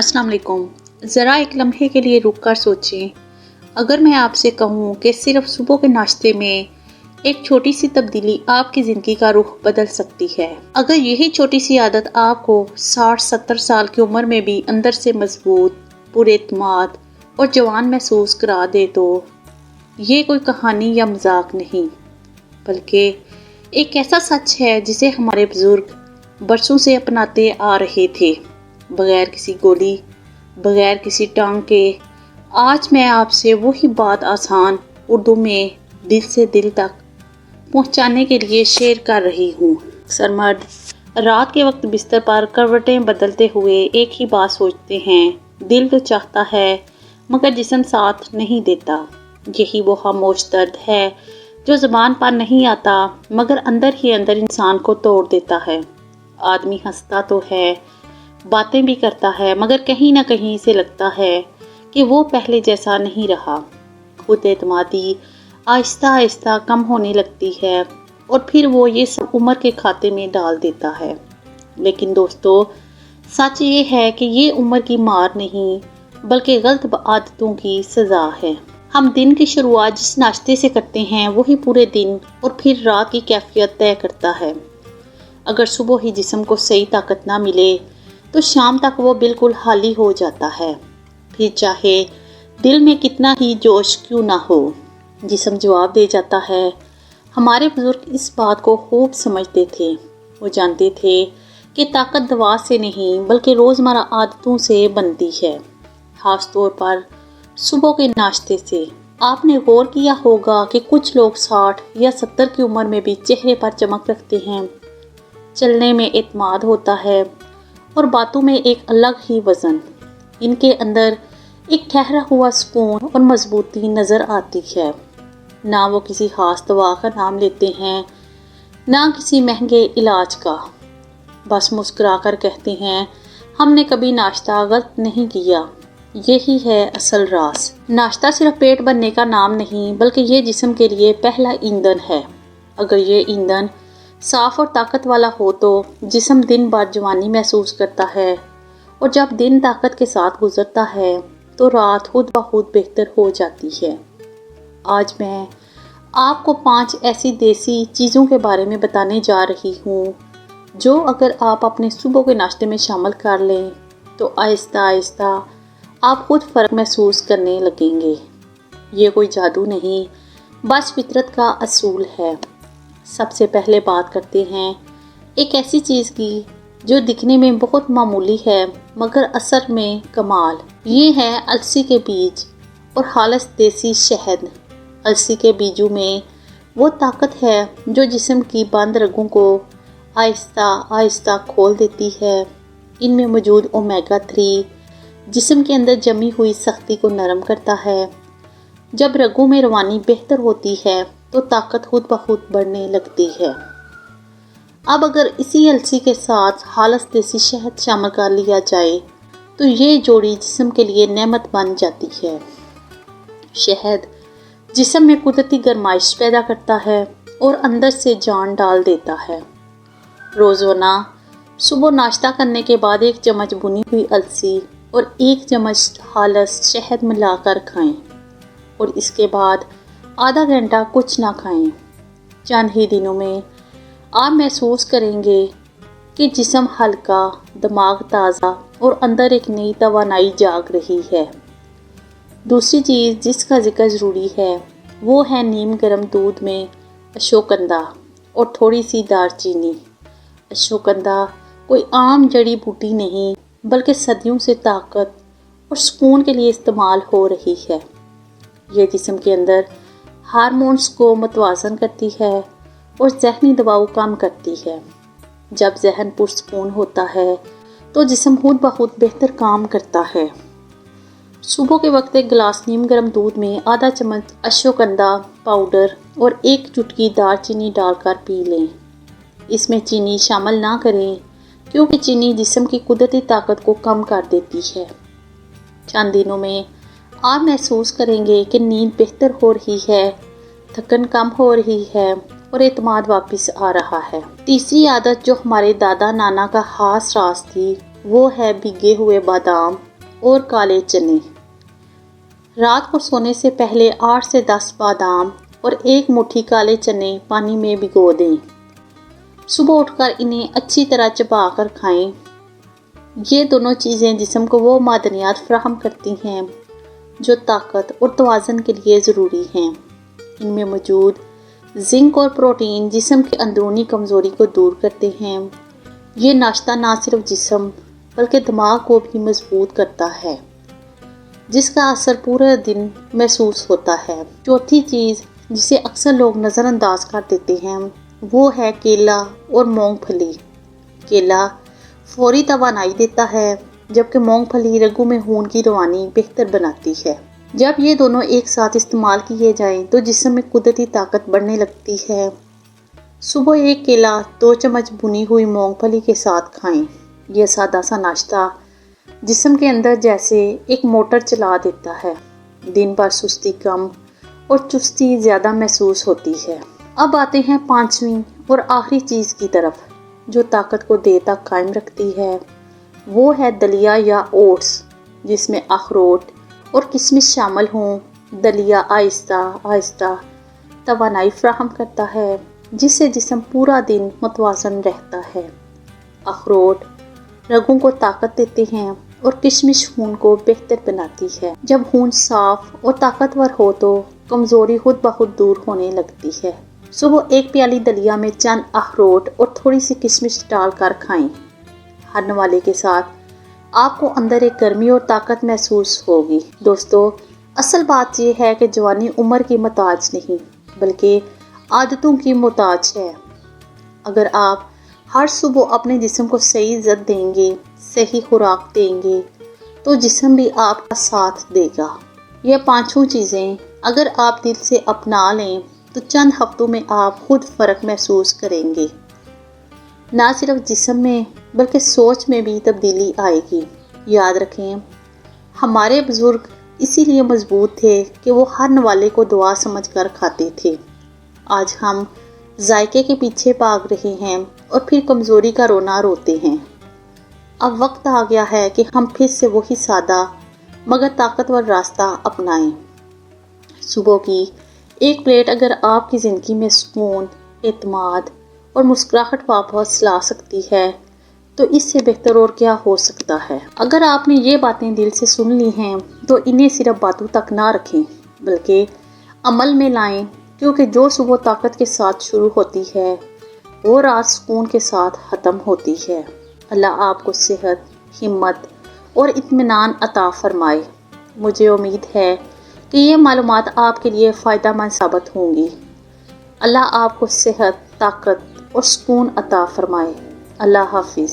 अस्सलाम वालेकुम। ज़रा एक लम्हे के लिए रुक कर सोचें, अगर मैं आपसे कहूँ कि सिर्फ सुबह के नाश्ते में एक छोटी सी तब्दीली आपकी ज़िंदगी का रुख बदल सकती है। अगर यही छोटी सी आदत आपको 60-70 साल की उम्र में भी अंदर से मजबूत, पुरएतमाद और जवान महसूस करा दे तो ये कोई कहानी या मजाक नहीं, बल्कि एक ऐसा सच है जिसे हमारे बुजुर्ग बरसों से अपनाते आ रहे थे, बगैर किसी गोली, बगैर किसी टांग के। आज मैं आपसे वही बात आसान उर्दू में दिल से दिल तक पहुंचाने के लिए शेयर कर रही हूँ। अक्सर मर्द रात के वक्त बिस्तर पर करवटें बदलते हुए एक ही बात सोचते हैं, दिल तो चाहता है मगर जिस्म साथ नहीं देता। यही वो खामोश दर्द है जो ज़बान पर नहीं आता मगर अंदर ही अंदर इंसान को तोड़ देता है। आदमी हंसता तो है, बातें भी करता है, मगर कहीं ना कहीं से लगता है कि वो पहले जैसा नहीं रहा। खुद एतमादी आहिस्ता आहिस्ता कम होने लगती है और फिर वो ये सब उम्र के खाते में डाल देता है। लेकिन दोस्तों, सच ये है कि ये उम्र की मार नहीं बल्कि गलत आदतों की सज़ा है। हम दिन की शुरुआत जिस नाश्ते से करते हैं वही पूरे दिन और फिर रात की कैफियत तय करता है। अगर सुबह ही जिस्म को सही ताकत ना मिले तो शाम तक वो बिल्कुल खाली हो जाता है, फिर चाहे दिल में कितना ही जोश क्यों ना हो। जिस्म जवाब दे जाता है। हमारे बुजुर्ग इस बात को खूब समझते थे। वो जानते थे कि ताकत दवा से नहीं बल्कि रोज़मर्रा आदतों से बनती है, खास तौर पर सुबह के नाश्ते से। आपने गौर किया होगा कि कुछ लोग 60 या 70 की उम्र में भी चेहरे पर चमक रखते हैं, चलने में एतमाद होता है और बातों में एक अलग ही वज़न। इनके अंदर एक ठहरा हुआ सुकून और मजबूती नज़र आती है। ना वो किसी खास दवा का नाम लेते हैं, ना किसी महंगे इलाज का। बस मुस्कुरा कर कहते हैं, हमने कभी नाश्ता गलत नहीं किया। यही है असल राज। नाश्ता सिर्फ पेट भरने का नाम नहीं बल्कि ये जिस्म के लिए पहला ईंधन है। अगर ये ईंधन साफ और ताकत वाला हो तो जिस्म दिन भर जवानी महसूस करता है और जब दिन ताकत के साथ गुजरता है तो रात खुद ब खुद बेहतर हो जाती है। आज मैं आपको 5 ऐसी देसी चीज़ों के बारे में बताने जा रही हूँ जो अगर आप अपने सुबह के नाश्ते में शामिल कर लें तो आहिस्ता आहिस्ता आप खुद फ़र्क महसूस करने लगेंगे। ये कोई जादू नहीं, बस फितरत का असूल है। सबसे पहले बात करते हैं एक ऐसी चीज़ की जो दिखने में बहुत मामूली है मगर असर में कमाल। ये है अलसी के बीज और खालिस देसी शहद। अलसी के बीजों में वो ताकत है जो जिस्म की बंद रगों को आहिस्ता आहिस्ता खोल देती है। इनमें मौजूद ओमेगा 3 जिस्म के अंदर जमी हुई सख्ती को नरम करता है। जब रगों में रवानी बेहतर होती है तो ताकत खुद ब खुद बढ़ने लगती है। अब अगर इसी अलसी के साथ खालिस देसी शहद शामिल कर लिया जाए तो ये जोड़ी जिस्म के लिए नेमत बन जाती है। शहद जिस्म में कुदरती गरमाइश पैदा करता है और अंदर से जान डाल देता है। रोज़ाना सुबह नाश्ता करने के बाद 1 चम्मच भुनी हुई अलसी और 1 चम्मच खालिस शहद मिलाकर खाएं और इसके बाद आधा घंटा कुछ ना खाएं। चंद ही दिनों में आप महसूस करेंगे कि जिस्म हल्का, दिमाग ताज़ा और अंदर एक नई तवानाई जाग रही है। दूसरी चीज़ जिसका जिक्र ज़रूरी है वो है नीम गर्म दूध में अश्वगंधा और थोड़ी सी दालचीनी। अश्वगंधा कोई आम जड़ी बूटी नहीं बल्कि सदियों से ताकत और सुकून के लिए इस्तेमाल हो रही है। यह जिस्म के अंदर हार्मोन्स को मतवाज़न करती है और ज़हनी दबाव कम करती है। जब ज़हन पुरसकून होता है तो जिस्म खुद ब खुद बेहतर काम करता है। सुबह के वक्त 1 गिलास नीम गर्म दूध में आधा चम्मच अश्वगंधा पाउडर और 1 चुटकी दालचीनी डालकर पी लें। इसमें चीनी शामिल ना करें क्योंकि चीनी जिस्म की कुदरती ताकत को कम कर देती है। चंद दिनों में आप महसूस करेंगे कि नींद बेहतर हो रही है, थकन कम हो रही है और एतमाद वापस आ रहा है। तीसरी आदत जो हमारे दादा नाना का खास राज थी वो है भीगे हुए बादाम اور کالے چنے۔ رات کو سونے سے پہلے 8 سے 10 بادام اور 1 مٹھی کالے چنے پانی میں بھگو دیں۔ صبح اٹھ کر انہیں اچھی طرح چبا کر کھائیں۔ یہ دونوں چیزیں جسم کو وہ معدنیات فراہم کرتی ہیں جو طاقت اور توازن کے لیے ضروری ہیں۔ ان میں موجود زنک اور پروٹین جسم کی اندرونی کمزوری کو دور کرتے ہیں۔ یہ ناشتہ نہ صرف جسم بلکہ دماغ کو بھی مضبوط کرتا ہے، جس کا اثر پورے دن محسوس ہوتا ہے۔ چوتھی چیز جسے اکثر لوگ نظر انداز کر دیتے ہیں وہ ہے کیلا اور مونگ پھلی۔ کیلا فوری توانائی دیتا ہے جبکہ مونگ پھلی رگوں میں خون کی روانی بہتر بناتی ہے۔ جب یہ دونوں ایک ساتھ استعمال کیے جائیں تو جسم میں قدرتی طاقت بڑھنے لگتی ہے۔ صبح 1 کیلا 2 چمچ بھنی ہوئی مونگ پھلی کے ساتھ کھائیں۔ یہ سادہ سا ناشتہ جسم کے اندر جیسے ایک موٹر چلا دیتا ہے۔ دن بھر سستی کم اور چستی زیادہ محسوس ہوتی ہے۔ اب آتے ہیں 5ویں اور آخری چیز کی طرف جو طاقت کو دیر تک قائم رکھتی ہے۔ وہ ہے دلیا یا اوٹس، جس میں اخروٹ اور کشمش شامل ہوں۔ دلیا آہستہ آہستہ توانائی فراہم کرتا ہے جس سے جسم پورا دن متوازن رہتا ہے۔ اخروٹ رگوں کو طاقت دیتے ہیں اور کشمش خون کو بہتر بناتی ہے۔ جب خون صاف اور طاقتور ہو تو کمزوری خود بخود دور ہونے لگتی ہے۔ صبح 1 پیالی دلیا میں چند اخروٹ اور تھوڑی سی کشمش ڈال کر کھائیں۔ ہر نوالے کے ساتھ آپ کو اندر ایک گرمی اور طاقت محسوس ہوگی۔ دوستو، اصل بات یہ ہے کہ جوانی عمر کی محتاج نہیں بلکہ عادتوں کی محتاج ہے۔ اگر آپ ہر صبح اپنے جسم کو صحیح غذا دیں گے، صحیح خوراک دیں گے تو جسم بھی آپ کا ساتھ دے گا۔ یہ 5 چیزیں اگر آپ دل سے اپنا لیں تو چند ہفتوں میں آپ خود فرق محسوس کریں گے۔ نہ صرف جسم میں بلکہ سوچ میں بھی تبدیلی آئے گی۔ یاد رکھیں، ہمارے بزرگ اسی لیے مضبوط تھے کہ وہ ہر نوالے کو دعا سمجھ کر کھاتے تھے۔ آج ہم ذائقے کے پیچھے بھاگ رہے ہیں اور پھر کمزوری کا رونا روتے ہیں۔ اب وقت آ گیا ہے کہ ہم پھر سے وہی سادہ مگر طاقتور راستہ اپنائیں۔ صبح کی 1 پلیٹ اگر آپ کی زندگی میں سکون، اعتماد اور مسکراہٹ واپس لا سکتی ہے تو اس سے بہتر اور کیا ہو سکتا ہے۔ اگر آپ نے یہ باتیں دل سے سن لی ہیں تو انہیں صرف باتوں تک نہ رکھیں بلکہ عمل میں لائیں، کیونکہ جو صبح طاقت کے ساتھ شروع ہوتی ہے وہ رات سکون کے ساتھ ختم ہوتی ہے۔ اللہ آپ کو صحت، ہمت اور اطمینان عطا فرمائے۔ مجھے امید ہے کہ یہ معلومات آپ کے لیے فائدہ مند ثابت ہوں گی۔ اللہ آپ کو صحت، طاقت اور سکون عطا فرمائے۔ اللہ حافظ۔